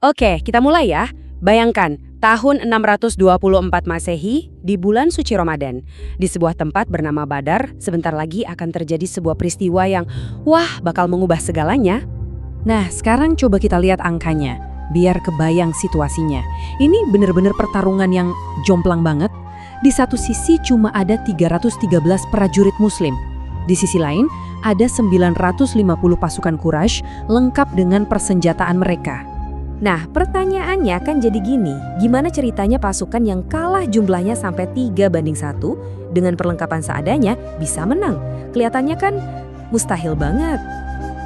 Oke, kita mulai ya. Bayangkan, tahun 624 Masehi, di bulan suci Ramadan. Di sebuah tempat bernama Badar, sebentar lagi akan terjadi sebuah peristiwa yang, bakal mengubah segalanya. Nah, sekarang coba kita lihat angkanya, biar kebayang situasinya. Ini benar-benar pertarungan yang jomplang banget. Di satu sisi cuma ada 313 prajurit muslim. Di sisi lain, ada 950 pasukan Quraisy lengkap dengan persenjataan mereka. Nah, pertanyaannya kan jadi gini, gimana ceritanya pasukan yang kalah jumlahnya sampai 3-1 dengan perlengkapan seadanya bisa menang? Kelihatannya kan mustahil banget.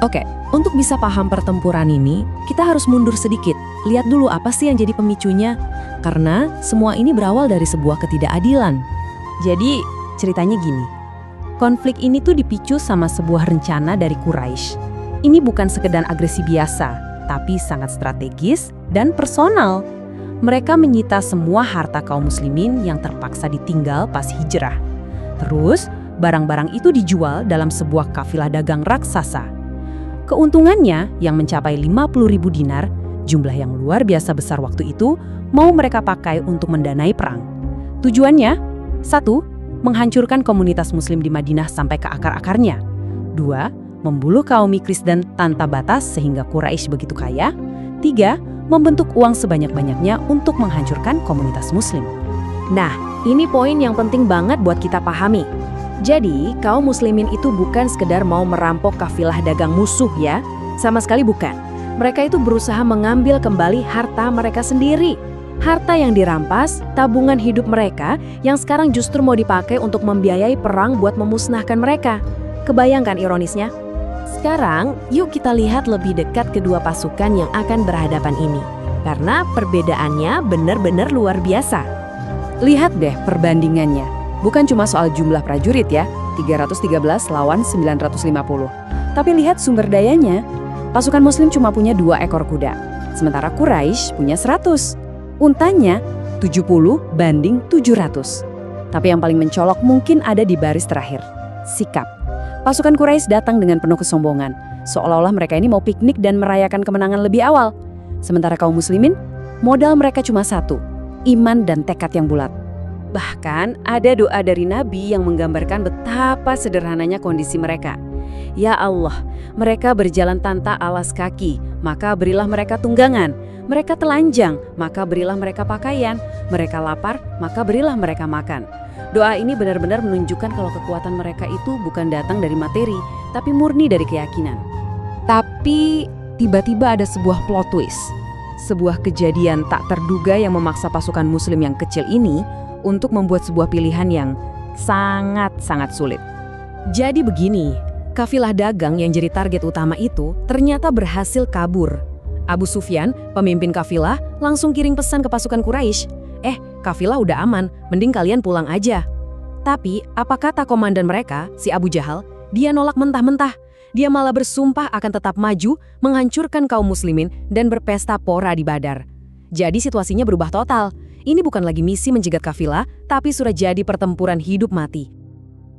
Oke, untuk bisa paham pertempuran ini, kita harus mundur sedikit. Lihat dulu apa sih yang jadi pemicunya. Karena semua ini berawal dari sebuah ketidakadilan. Jadi, ceritanya gini. Konflik ini tuh dipicu sama sebuah rencana dari Quraisy. Ini bukan sekedar agresi biasa, tapi sangat strategis dan personal. Mereka menyita semua harta kaum muslimin yang terpaksa ditinggal pas hijrah. Terus, barang-barang itu dijual dalam sebuah kafilah dagang raksasa. Keuntungannya yang mencapai 50.000 dinar, jumlah yang luar biasa besar waktu itu, mau mereka pakai untuk mendanai perang. Tujuannya, 1. Menghancurkan komunitas muslim di Madinah sampai ke akar-akarnya. 2. Membunuh kaum Kristen tanpa batas sehingga Quraisy begitu kaya. 3. Membentuk uang sebanyak-banyaknya untuk menghancurkan komunitas muslim. Nah, ini poin yang penting banget buat kita pahami. Jadi, kaum muslimin itu bukan sekedar mau merampok kafilah dagang musuh ya. Sama sekali bukan. Mereka itu berusaha mengambil kembali harta mereka sendiri. Harta yang dirampas, tabungan hidup mereka yang sekarang justru mau dipakai untuk membiayai perang buat memusnahkan mereka. Kebayangkan ironisnya? Sekarang, yuk kita lihat lebih dekat kedua pasukan yang akan berhadapan ini. Karena perbedaannya benar-benar luar biasa. Lihat deh perbandingannya. Bukan cuma soal jumlah prajurit ya, 313 lawan 950. Tapi lihat sumber dayanya. Pasukan muslim cuma punya 2 ekor kuda, sementara Quraisy punya 100. Untanya 70 banding 700. Tapi yang paling mencolok mungkin ada di baris terakhir, sikap. Pasukan Quraisy datang dengan penuh kesombongan, seolah-olah mereka ini mau piknik dan merayakan kemenangan lebih awal. Sementara kaum muslimin, modal mereka cuma 1, iman dan tekad yang bulat. Bahkan ada doa dari Nabi yang menggambarkan betapa sederhananya kondisi mereka. Ya Allah, mereka berjalan tanpa alas kaki, maka berilah mereka tunggangan. Mereka telanjang, maka berilah mereka pakaian. Mereka lapar, maka berilah mereka makan. Doa ini benar-benar menunjukkan kalau kekuatan mereka itu bukan datang dari materi, tapi murni dari keyakinan. Tapi tiba-tiba ada sebuah plot twist. Sebuah kejadian tak terduga yang memaksa pasukan muslim yang kecil ini untuk membuat sebuah pilihan yang sangat-sangat sulit. Jadi begini, kafilah dagang yang jadi target utama itu ternyata berhasil kabur. Abu Sufyan, pemimpin kafilah, langsung kirim pesan ke pasukan Quraisy, kafilah udah aman, mending kalian pulang aja. Tapi, apa kata komandan mereka, si Abu Jahal? Dia nolak mentah-mentah. Dia malah bersumpah akan tetap maju, menghancurkan kaum muslimin, dan berpesta pora di Badar. Jadi situasinya berubah total. Ini bukan lagi misi menjegat kafilah, tapi sudah jadi pertempuran hidup mati.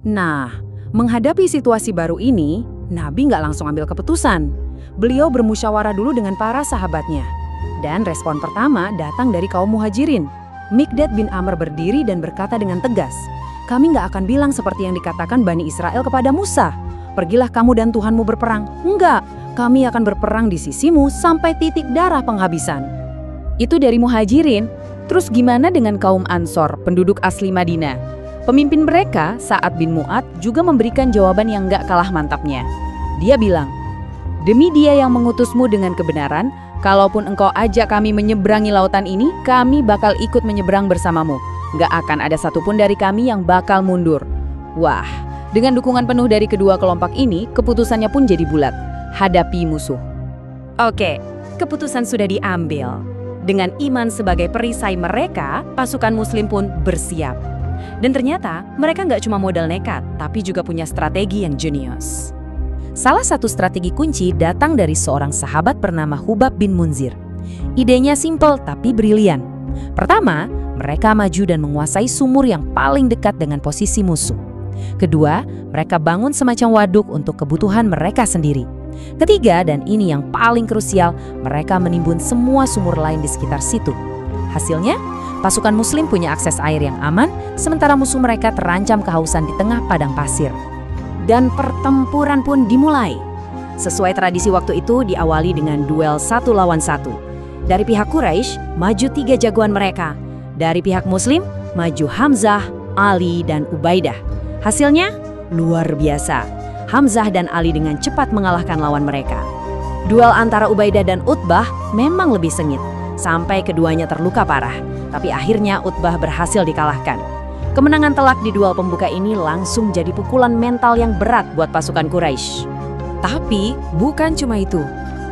Nah, menghadapi situasi baru ini, Nabi nggak langsung ambil keputusan. Beliau bermusyawarah dulu dengan para sahabatnya. Dan respon pertama datang dari kaum muhajirin. Mikdad bin Amr berdiri dan berkata dengan tegas, "Kami nggak akan bilang seperti yang dikatakan Bani Israel kepada Musa. Pergilah kamu dan Tuhanmu berperang. Enggak, kami akan berperang di sisimu sampai titik darah penghabisan." Itu dari muhajirin. Terus gimana dengan kaum Ansor, penduduk asli Madinah? Pemimpin mereka, Sa'ad bin Mu'ad, juga memberikan jawaban yang nggak kalah mantapnya. Dia bilang, "Demi Dia yang mengutusmu dengan kebenaran, kalaupun engkau ajak kami menyeberangi lautan ini, kami bakal ikut menyeberang bersamamu. Nggak akan ada satupun dari kami yang bakal mundur." Wah, dengan dukungan penuh dari kedua kelompok ini, keputusannya pun jadi bulat. Hadapi musuh. Oke, keputusan sudah diambil. Dengan iman sebagai perisai mereka, pasukan muslim pun bersiap. Dan ternyata mereka nggak cuma modal nekat, tapi juga punya strategi yang jenius. Salah satu strategi kunci datang dari seorang sahabat bernama Hubab bin Munzir. Idenya simpel tapi brilian. Pertama, mereka maju dan menguasai sumur yang paling dekat dengan posisi musuh. Kedua, mereka bangun semacam waduk untuk kebutuhan mereka sendiri. Ketiga, dan ini yang paling krusial, mereka menimbun semua sumur lain di sekitar situ. Hasilnya, pasukan Muslim punya akses air yang aman, sementara musuh mereka terancam kehausan di tengah padang pasir. Dan pertempuran pun dimulai. Sesuai tradisi waktu itu diawali dengan duel 1 lawan 1. Dari pihak Quraisy, maju 3 jagoan mereka. Dari pihak Muslim, maju Hamzah, Ali, dan Ubaidah. Hasilnya, luar biasa. Hamzah dan Ali dengan cepat mengalahkan lawan mereka. Duel antara Ubaidah dan Utbah memang lebih sengit, sampai keduanya terluka parah. Tapi akhirnya Utbah berhasil dikalahkan. Kemenangan telak di duel pembuka ini langsung jadi pukulan mental yang berat buat pasukan Quraisy. Tapi bukan cuma itu,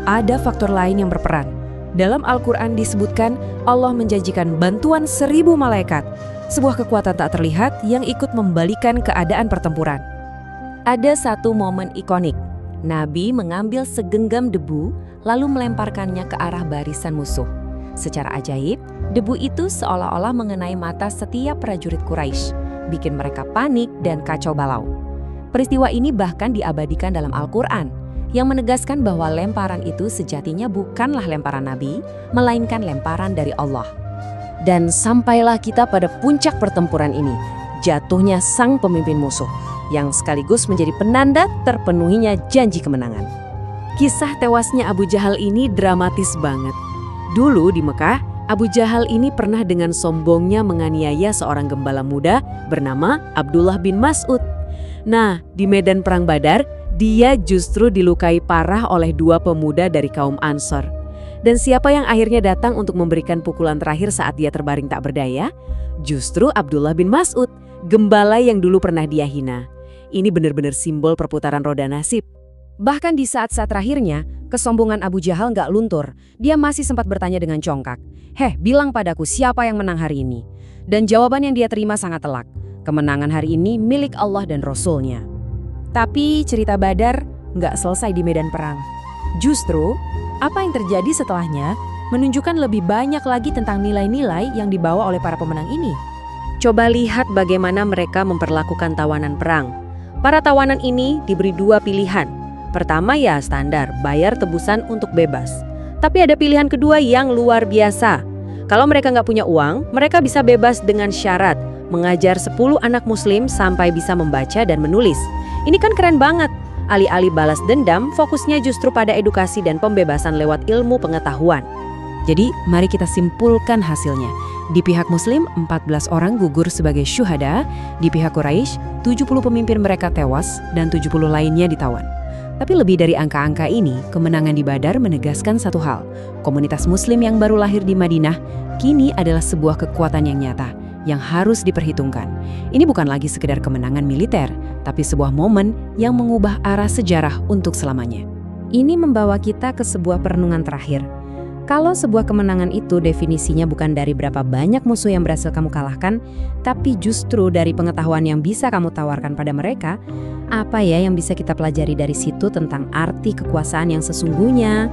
ada faktor lain yang berperan. Dalam Al-Quran disebutkan Allah menjanjikan bantuan 1000 malaikat, sebuah kekuatan tak terlihat yang ikut membalikan keadaan pertempuran. Ada satu momen ikonik. Nabi mengambil segenggam debu lalu melemparkannya ke arah barisan musuh. Secara ajaib, debu itu seolah-olah mengenai mata setiap prajurit Quraisy, bikin mereka panik dan kacau balau. Peristiwa ini bahkan diabadikan dalam Al-Quran, yang menegaskan bahwa lemparan itu sejatinya bukanlah lemparan Nabi, melainkan lemparan dari Allah. Dan sampailah kita pada puncak pertempuran ini, jatuhnya sang pemimpin musuh, yang sekaligus menjadi penanda terpenuhinya janji kemenangan. Kisah tewasnya Abu Jahal ini dramatis banget. Dulu di Mekah, Abu Jahal ini pernah dengan sombongnya menganiaya seorang gembala muda bernama Abdullah bin Mas'ud. Nah, di medan perang Badar, dia justru dilukai parah oleh 2 pemuda dari kaum Ansor. Dan siapa yang akhirnya datang untuk memberikan pukulan terakhir saat dia terbaring tak berdaya? Justru Abdullah bin Mas'ud, gembala yang dulu pernah dia hina. Ini benar-benar simbol perputaran roda nasib. Bahkan di saat-saat terakhirnya, kesombongan Abu Jahal nggak luntur. Dia masih sempat bertanya dengan congkak, bilang padaku siapa yang menang hari ini?" Dan jawaban yang dia terima sangat telak. Kemenangan hari ini milik Allah dan Rasul-Nya. Tapi cerita Badar nggak selesai di medan perang. Justru, apa yang terjadi setelahnya menunjukkan lebih banyak lagi tentang nilai-nilai yang dibawa oleh para pemenang ini. Coba lihat bagaimana mereka memperlakukan tawanan perang. Para tawanan ini diberi 2 pilihan. Pertama ya standar, bayar tebusan untuk bebas. Tapi ada pilihan kedua yang luar biasa. Kalau mereka nggak punya uang, mereka bisa bebas dengan syarat mengajar 10 anak muslim sampai bisa membaca dan menulis. Ini kan keren banget. Alih-alih balas dendam, fokusnya justru pada edukasi dan pembebasan lewat ilmu pengetahuan. Jadi, mari kita simpulkan hasilnya. Di pihak Muslim, 14 orang gugur sebagai syuhada. Di pihak Quraisy, 70 pemimpin mereka tewas dan 70 lainnya ditawan. Tapi lebih dari angka-angka ini, kemenangan di Badar menegaskan satu hal. Komunitas Muslim yang baru lahir di Madinah, kini adalah sebuah kekuatan yang nyata, yang harus diperhitungkan. Ini bukan lagi sekedar kemenangan militer, tapi sebuah momen yang mengubah arah sejarah untuk selamanya. Ini membawa kita ke sebuah perenungan terakhir. Kalau sebuah kemenangan itu definisinya bukan dari berapa banyak musuh yang berhasil kamu kalahkan, tapi justru dari pengetahuan yang bisa kamu tawarkan pada mereka, apa ya yang bisa kita pelajari dari situ tentang arti kekuasaan yang sesungguhnya?